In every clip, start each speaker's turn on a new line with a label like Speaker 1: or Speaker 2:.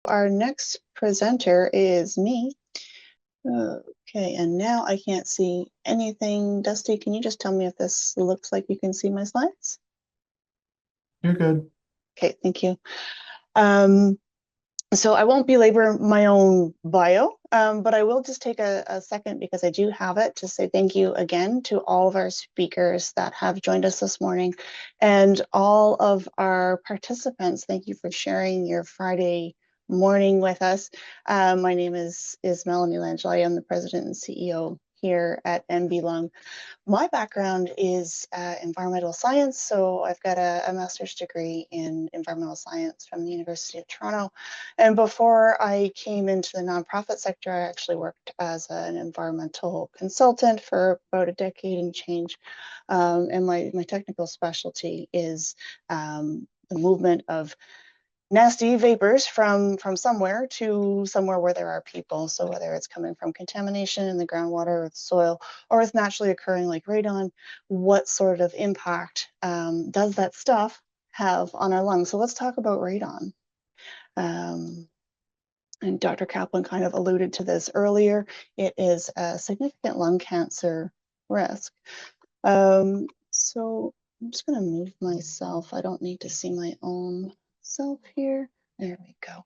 Speaker 1: Our next presenter is me. Okay, and now I can't see anything. Dusty, can you just tell me if this looks like you can see my slides?
Speaker 2: You're good.
Speaker 1: Okay, thank you. So I won't belabor my own bio, but I will just take a second because I do have it to say thank you again to all of our speakers that have joined us this morning and all of our participants. Thank you for sharing your Friday morning with us. My name is Melanie Langille. I am the president and CEO here at M.Env.Sc. My background is environmental science, so I've got a master's degree in environmental science from the University of Toronto. And before I came into the nonprofit sector, I actually worked as an environmental consultant for about a decade and change. And my technical specialty is the movement of nasty vapors from somewhere to somewhere where there are people. So whether it's coming from contamination in the groundwater or the soil, or it's naturally occurring like radon, what sort of impact does that stuff have on our lungs? So let's talk about radon. And Dr. Kaplan kind of alluded to this earlier. It is a significant lung cancer risk. So I'm just going to move myself. I don't need to see my own self here. There we go.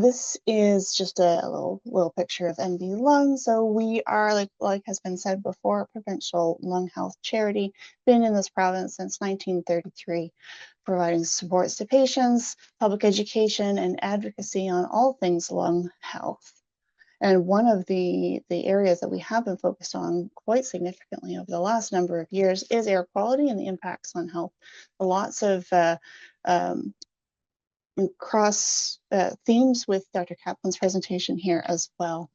Speaker 1: This is just a little picture of MV Lung. So we are, like has been said before, a provincial lung health charity, been in this province since 1933, providing supports to patients, public education, and advocacy on all things lung health. And one of the areas that we have been focused on quite significantly over the last number of years is air quality and the impacts on health. Lots of cross themes with Dr. Kaplan's presentation here as well.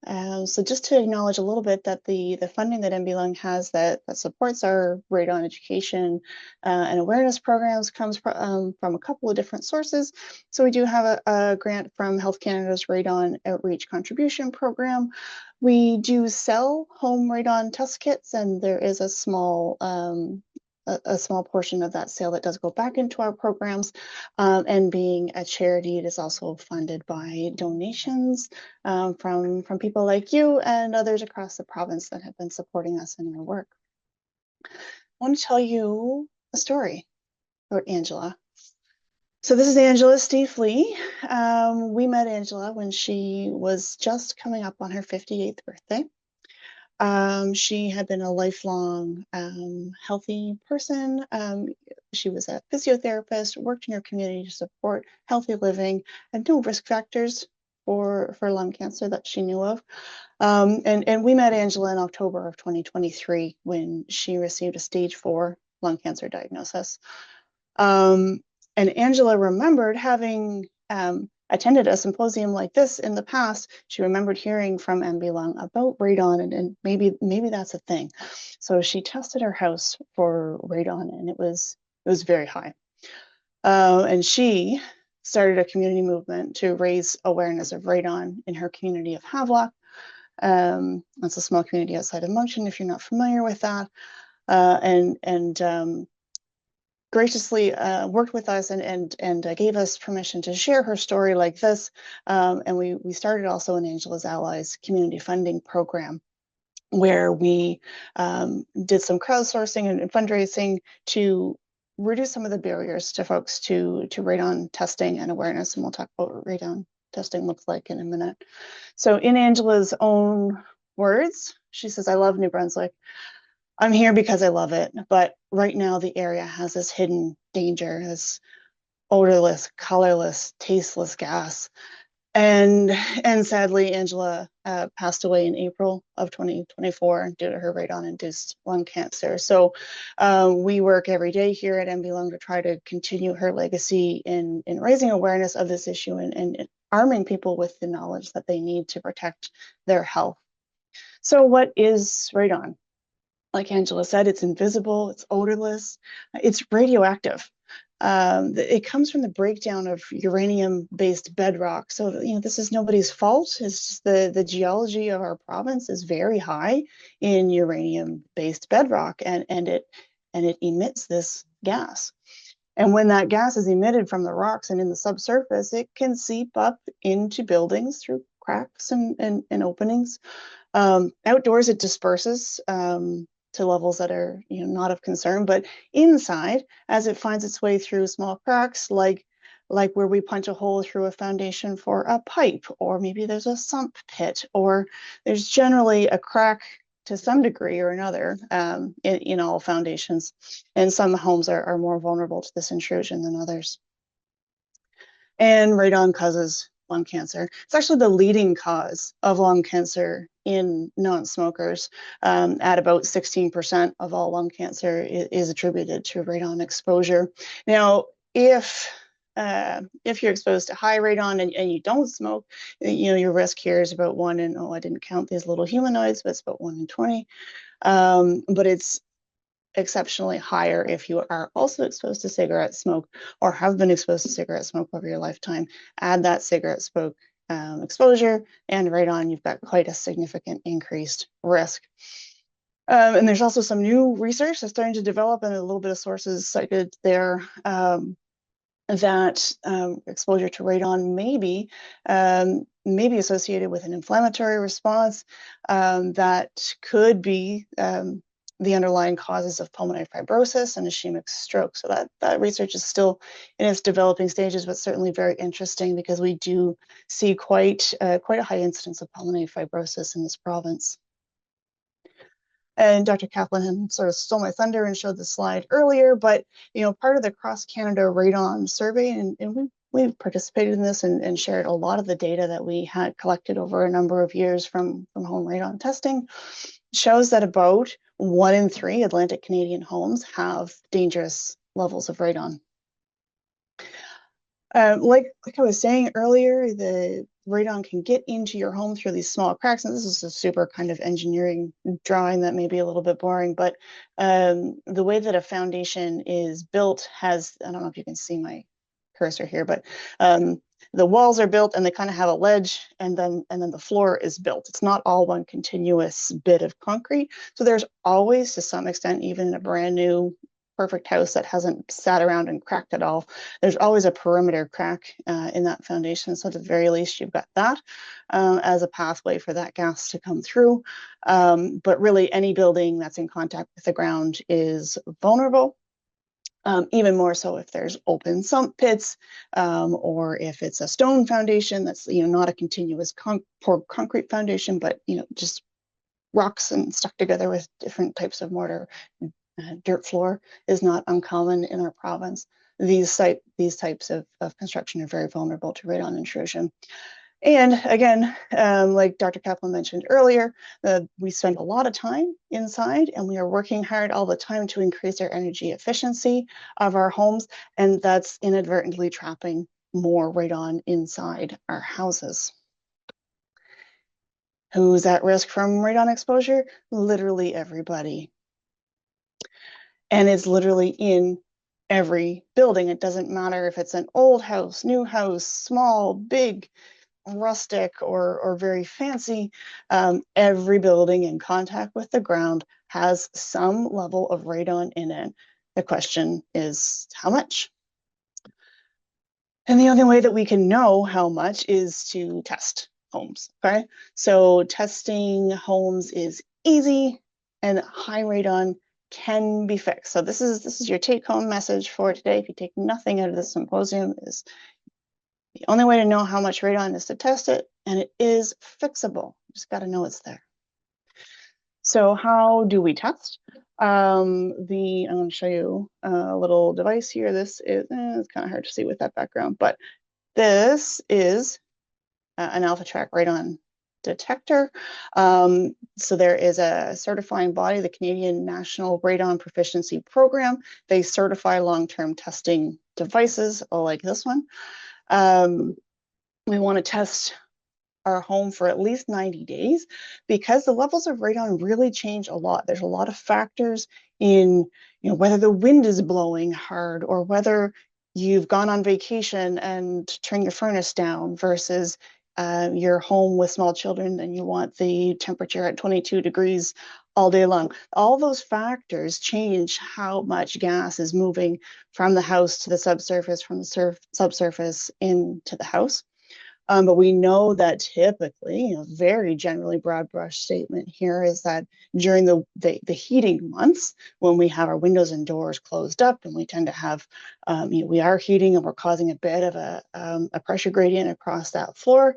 Speaker 1: So just to acknowledge a little bit that the funding that M.Env.Sc has that supports our radon education and awareness programs comes from a couple of different sources. So we do have a grant from Health Canada's Radon Outreach Contribution Program. We do sell home radon test kits, and there is a small portion of that sale that does go back into our programs. And being a charity, it is also funded by donations from people like you and others across the province that have been supporting us in our work. I want to tell you a story about Angela. So this is Angela Stiefly. We met Angela when she was just coming up on her 58th birthday. She had been a lifelong healthy person. She was a physiotherapist, worked in her community to support healthy living, and no risk factors for lung cancer that she knew of. And we met Angela in October of 2023 when she received a stage 4 lung cancer diagnosis. And Angela remembered having attended a symposium like this in the past. She remembered hearing from M.Env.Sc about radon, and maybe that's a thing. So she tested her house for radon, and it was very high. And she started a community movement to raise awareness of radon in her community of Havelock. That's a small community outside of Moncton, if you're not familiar with that. And graciously worked with us and gave us permission to share her story like this. And we started also an Angela's Allies community funding program where we did some crowdsourcing and fundraising to reduce some of the barriers to folks to radon testing and awareness. And we'll talk about what radon testing looks like in a minute. So in Angela's own words, she says, "I love New Brunswick. I'm here because I love it, but right now the area has this hidden danger, this odorless, colorless, tasteless gas." And sadly, Angela passed away in April of 2024 due to her radon-induced lung cancer. So we work every day here at M.Env.Sc to try to continue her legacy in raising awareness of this issue and arming people with the knowledge that they need to protect their health. So what is radon? Like Angela said, it's invisible, it's odorless, it's radioactive. It comes from the breakdown of uranium-based bedrock. So, this is nobody's fault. It's just the geology of our province is very high in uranium-based bedrock, and it emits this gas. And when that gas is emitted from the rocks and in the subsurface, it can seep up into buildings through cracks and openings. Outdoors, it disperses to levels that are not of concern, but inside, as it finds its way through small cracks, like where we punch a hole through a foundation for a pipe, or maybe there's a sump pit, or there's generally a crack to some degree or another in all foundations. And some homes are more vulnerable to this intrusion than others. And radon causes lung cancer. It's actually the leading cause of lung cancer in non-smokers. At about 16% of all lung cancer is attributed to radon exposure. Now, if you're exposed to high radon and you don't smoke, your risk here is about 1 in, I didn't count these little humanoids, but it's about 1 in 20. But it's exceptionally higher if you are also exposed to cigarette smoke or have been exposed to cigarette smoke over your lifetime. Add that cigarette smoke exposure and radon, you've got quite a significant increased risk. And there's also some new research that's starting to develop, and a little bit of sources cited there, that exposure to radon may be associated with an inflammatory response that could be the underlying causes of pulmonary fibrosis and ischemic stroke. So that research is still in its developing stages, but certainly very interesting because we do see quite a high incidence of pulmonary fibrosis in this province. And Dr. Kaplan sort of stole my thunder and showed the slide earlier, but part of the Cross Canada Radon Survey, and we participated in this and shared a lot of the data that we had collected over a number of years from home radon testing, shows that about 1 in 3 Atlantic Canadian homes have dangerous levels of radon. Like I was saying earlier, the radon can get into your home through these small cracks. And this is a super kind of engineering drawing that may be a little bit boring, but the way that a foundation is built has, I don't know if you can see my cursor here, but the walls are built and they kind of have a ledge, and then the floor is built. It's not all one continuous bit of concrete. So there's always, to some extent, even in a brand new perfect house that hasn't sat around and cracked at all, there's always a perimeter crack in that foundation. So at the very least, you've got that as a pathway for that gas to come through. But really, any building that's in contact with the ground is vulnerable. Even more so if there's open sump pits, or if it's a stone foundation that's not a continuous poured concrete foundation, but just rocks and stuck together with different types of mortar. Dirt floor is not uncommon in our province. These types of construction are very vulnerable to radon intrusion. And again, like Dr. Kaplan mentioned earlier, we spend a lot of time inside, and we are working hard all the time to increase our energy efficiency of our homes, and that's inadvertently trapping more radon inside our houses. Who's at risk from radon exposure? Literally everybody. And it's literally in every building. It doesn't matter if it's an old house, new house, small, big, rustic, or very fancy. Every building in contact with the ground has some level of radon in it. The question is how much? And the only way that we can know how much is to test homes, okay? So testing homes is easy, and high radon can be fixed. So this is your take-home message for today. If you take nothing out of this symposium, is the only way to know how much radon is to test it, and it is fixable. You just got to know it's there. So how do we test? I'm going to show you a little device here. This is, it's kind of hard to see with that background, but this is an alpha track radon detector. So there is a certifying body, the Canadian National Radon Proficiency Program. They certify long-term testing devices like this one. We want to test our home for at least 90 days because the levels of radon really change a lot. There's a lot of factors in whether the wind is blowing hard, or whether you've gone on vacation and turned your furnace down versus you're home with small children and you want the temperature at 22 degrees all day long. All those factors change how much gas is moving from the house to the subsurface, from the subsurface into the house. But we know that typically, very generally broad brush statement here is that during the heating months, when we have our windows and doors closed up and we tend to have, we are heating and we're causing a bit of a pressure gradient across that floor,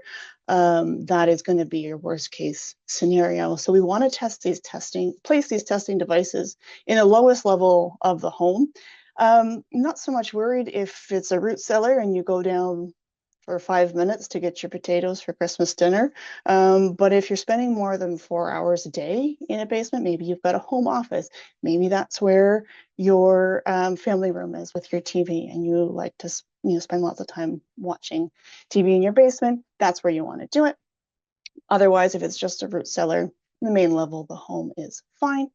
Speaker 1: that is going to be your worst case scenario. So we want to place these testing devices in the lowest level of the home. Not so much worried if it's a root cellar and you go down for 5 minutes to get your potatoes for Christmas dinner. But if you're spending more than 4 hours a day in a basement, maybe you've got a home office. Maybe that's where your family room is with your TV, and you like to spend lots of time watching TV in your basement. That's where you want to do it. Otherwise, if it's just a root cellar, the main level of the home is fine.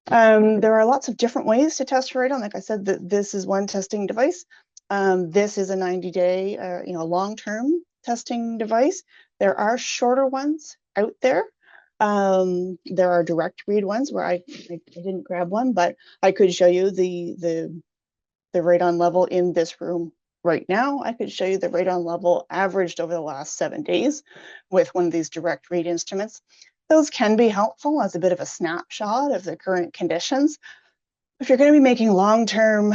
Speaker 1: There are lots of different ways to test for radon. Like I said, this is one testing device. This is a 90-day, long-term testing device. There are shorter ones out there. There are direct read ones where I didn't grab one, but I could show you the radon level in this room right now. I could show you the radon level averaged over the last 7 days with one of these direct read instruments. Those can be helpful as a bit of a snapshot of the current conditions. If you're going to be making long-term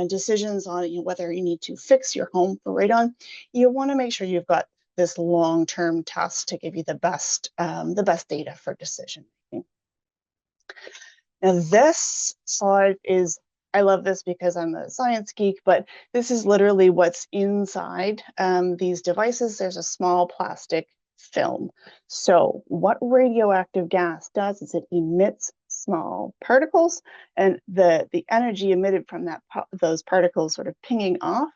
Speaker 1: decisions on whether you need to fix your home for radon, you want to make sure you've got this long-term test to give you the best data for decision making. Now this slide is, I love this because I'm a science geek, but this is literally what's inside these devices. There's a small plastic film. So what radioactive gas does is it emits small particles, and the energy emitted from those particles sort of pinging off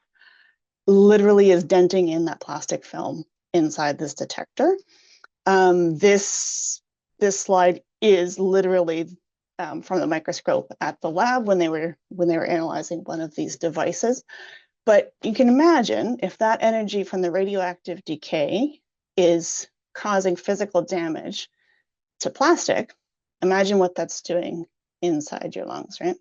Speaker 1: literally is denting in that plastic film inside this detector. This slide is literally from the microscope at the lab when they were analyzing one of these devices. But you can imagine if that energy from the radioactive decay is causing physical damage to plastic, imagine what that's doing inside your lungs, right?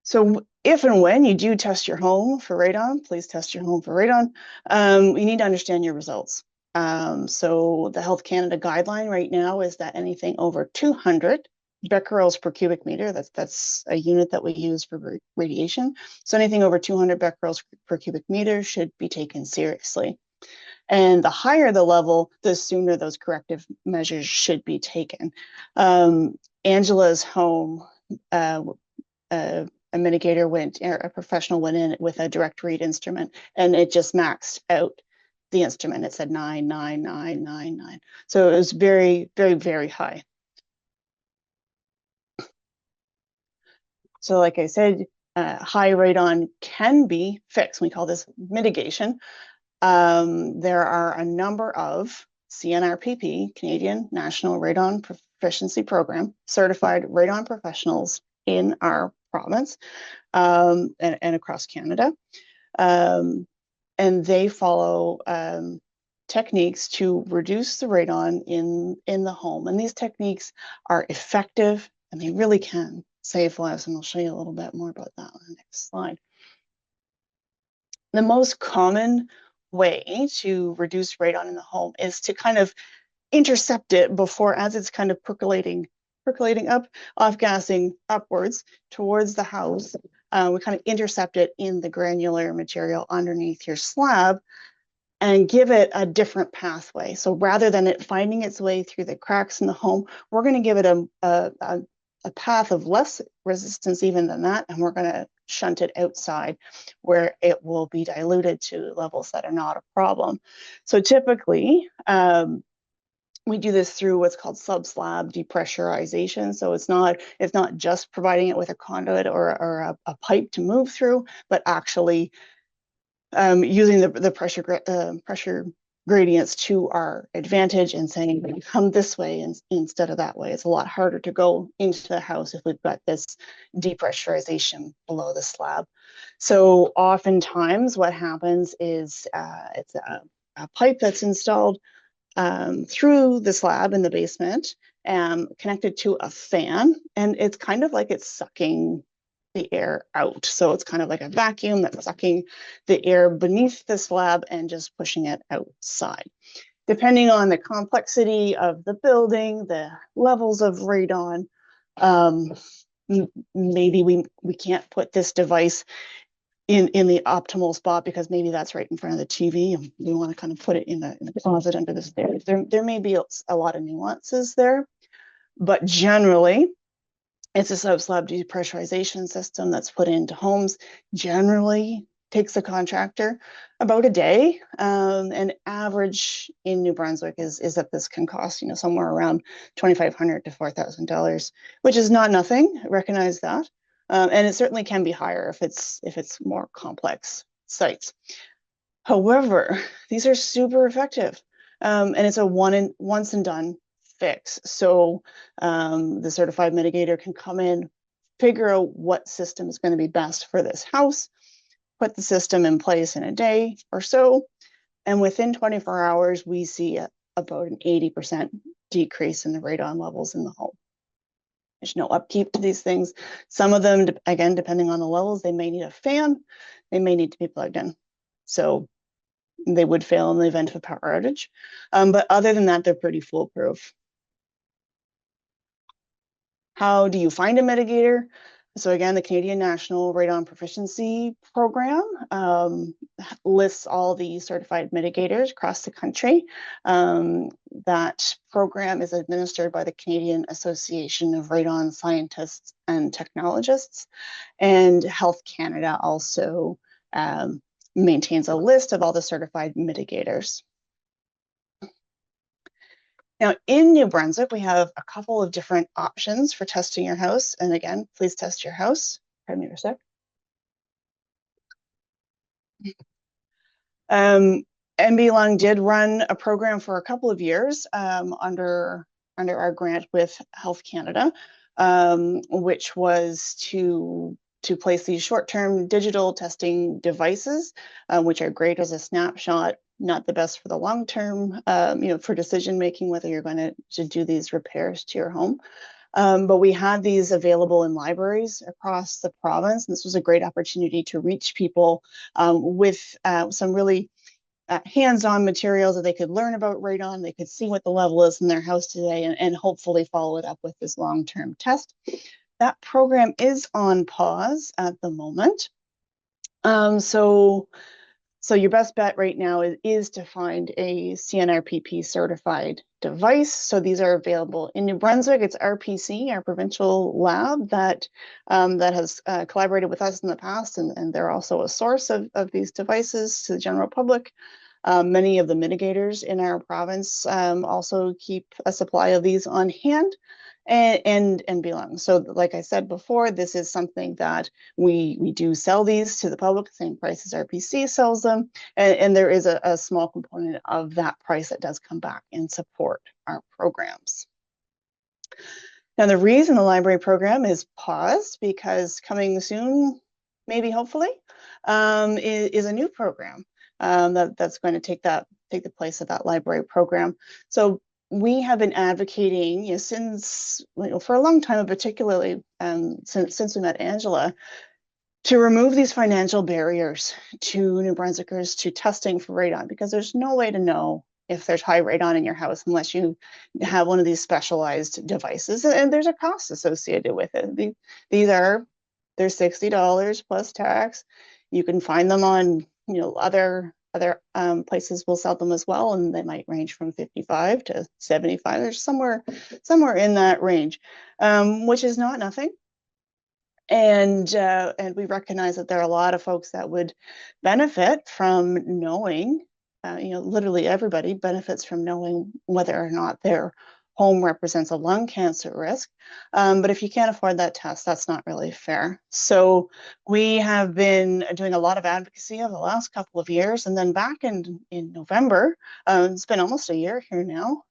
Speaker 1: So if and when you do test your home for radon, please test your home for radon. You need to understand your results. So the Health Canada guideline right now is that anything over 200 becquerels per cubic meter, that's a unit that we use for radiation. So anything over 200 becquerels per cubic meter should be taken seriously. And the higher the level, the sooner those corrective measures should be taken. Angela's home, a mitigator a professional went in with a direct read instrument, and it just maxed out the instrument. It said 9, 9, 9, 9, 9. So it was very, very, very high. So like I said, high radon can be fixed. We call this mitigation. There are a number of CNRPP, Canadian National Radon Proficiency Program, certified radon professionals in our province and across Canada. And they follow techniques to reduce the radon in the home. And these techniques are effective and they really can save lives. And I'll show you a little bit more about that on the next slide. The most common way to reduce radon in the home is to kind of intercept it before, as it's kind of percolating up, off-gassing upwards towards the house. We kind of intercept it in the granular material underneath your slab and give it a different pathway. So rather than it finding its way through the cracks in the home, we're going to give it a path of less resistance even than that, and we're going to shunt it outside where it will be diluted to levels that are not a problem. So typically, we do this through what's called sub-slab depressurization. So it's not just providing it with a conduit or a pipe to move through, but actually using the pressure gradients to our advantage and saying, come this way instead of that way. It's a lot harder to go into the house if we've got this depressurization below the slab. So oftentimes what happens is it's a pipe that's installed through the slab in the basement, connected to a fan, and it's kind of like it's sucking the air out. So it's kind of like a vacuum that's sucking the air beneath the slab and just pushing it outside. Depending on the complexity of the building, the levels of radon, um, maybe we can't put this device in the optimal spot because maybe that's right in front of the TV and we want to kind of put it in the closet under the stairs. There may be a lot of nuances there, but generally it's a sub-slab depressurization system that's put into homes. Generally takes a contractor about a day. And average in New Brunswick is that this can cost, somewhere around $2,500 to $4,000, which is not nothing. Recognize that. And it certainly can be higher if it's more complex sites. However, these are super effective, and it's a once and done fix. So the certified mitigator can come in, figure out what system is going to be best for this house, put the system in place in a day or so, and within 24 hours, we see about an 80% decrease in the radon levels in the home. There's no upkeep to these things. Some of them, again, depending on the levels, they may need a fan, they may need to be plugged in. So they would fail in the event of a power outage. But other than that, they're pretty foolproof. How do you find a mitigator? So again, the Canadian National Radon Proficiency Program lists all the certified mitigators across the country. That program is administered by the Canadian Association of Radon Scientists and Technologists, and Health Canada also maintains a list of all the certified mitigators. Now, in New Brunswick, we have a couple of different options for testing your house. And again, please test your house. Pardon me for a sec. M.Env.Sc did run a program for a couple of years under our grant with Health Canada, which was to place these short-term digital testing devices, which are great as a snapshot, not the best for the long term, for decision making, whether you're going to do these repairs to your home. But we had these available in libraries across the province. And this was a great opportunity to reach people with some really hands-on materials that they could learn about radon. They could see what the level is in their house today and hopefully follow it up with this long-term test. That program is on pause at the moment. So your best bet right now is to find a CNRPP certified device. So these are available in New Brunswick. It's RPC, our provincial lab, that has collaborated with us in the past, and they're also a source of these devices to the general public. Many of the mitigators in our province also keep a supply of these on hand and belong. So like I said before, this is something that we do sell these to the public, same price as RPC sells them. And there is a small component of that price that does come back and support our programs. Now, the reason the library program is paused, because coming soon, maybe hopefully, is a new program that's going to take the place of that library program. So we have been advocating since for a long time, particularly since we met Angela, to remove these financial barriers to New Brunswickers to testing for radon, because there's no way to know if there's high radon in your house unless you have one of these specialized devices, and there's a cost associated with it. They're $60 plus tax. You can find them on other places will sell them as well, and they might range from 55 to 75. There's somewhere in that range, which is not nothing. And we recognize that there are a lot of folks that would benefit from knowing, literally everybody benefits from knowing whether or not their home represents a lung cancer risk. But if you can't afford that test, that's not really fair. So we have been doing a lot of advocacy over the last couple of years. And then back in November, it's been almost a year here now,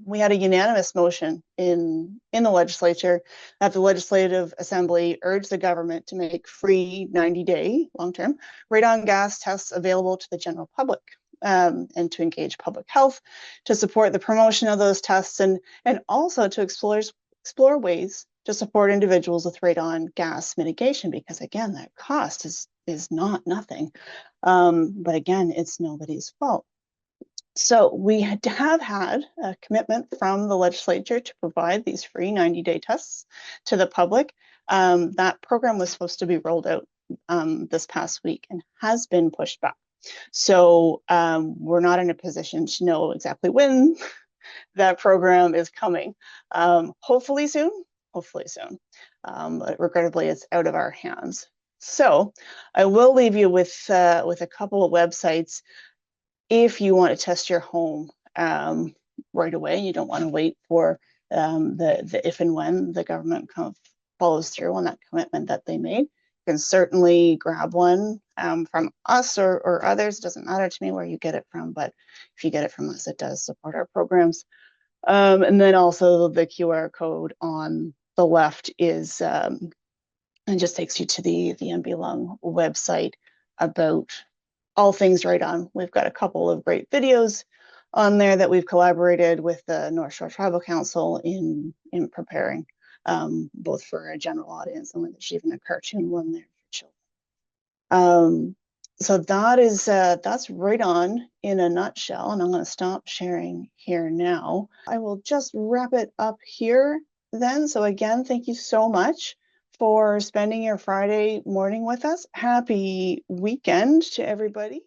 Speaker 1: we had a unanimous motion in the legislature that the Legislative Assembly urged the government to make free 90-day long-term radon gas tests available to the general public. And to engage public health, to support the promotion of those tests, and also to explore ways to support individuals with radon gas mitigation, because again, that cost is not nothing. But again, it's nobody's fault. So we have had a commitment from the legislature to provide these free 90-day tests to the public. That program was supposed to be rolled out this past week and has been pushed back. So we're not in a position to know exactly when that program is coming. Hopefully soon, but regrettably it's out of our hands. So I will leave you with a couple of websites if you want to test your home right away. You don't want to wait for the if and when the government kind of follows through on that commitment that they made. You can certainly grab one from us or others. It doesn't matter to me where you get it from, but if you get it from us, it does support our programs. And then also the QR code on the left is and just takes you to the M.Env.Sc website about all things radon. We've got a couple of great videos on there that we've collaborated with the North Shore Tribal Council in preparing, both for a general audience, and there's even a cartoon one there for children. So that's radon in a nutshell, and I'm going to stop sharing here now. I will just wrap it up here then. So again, thank you so much for spending your Friday morning with us. Happy weekend to everybody.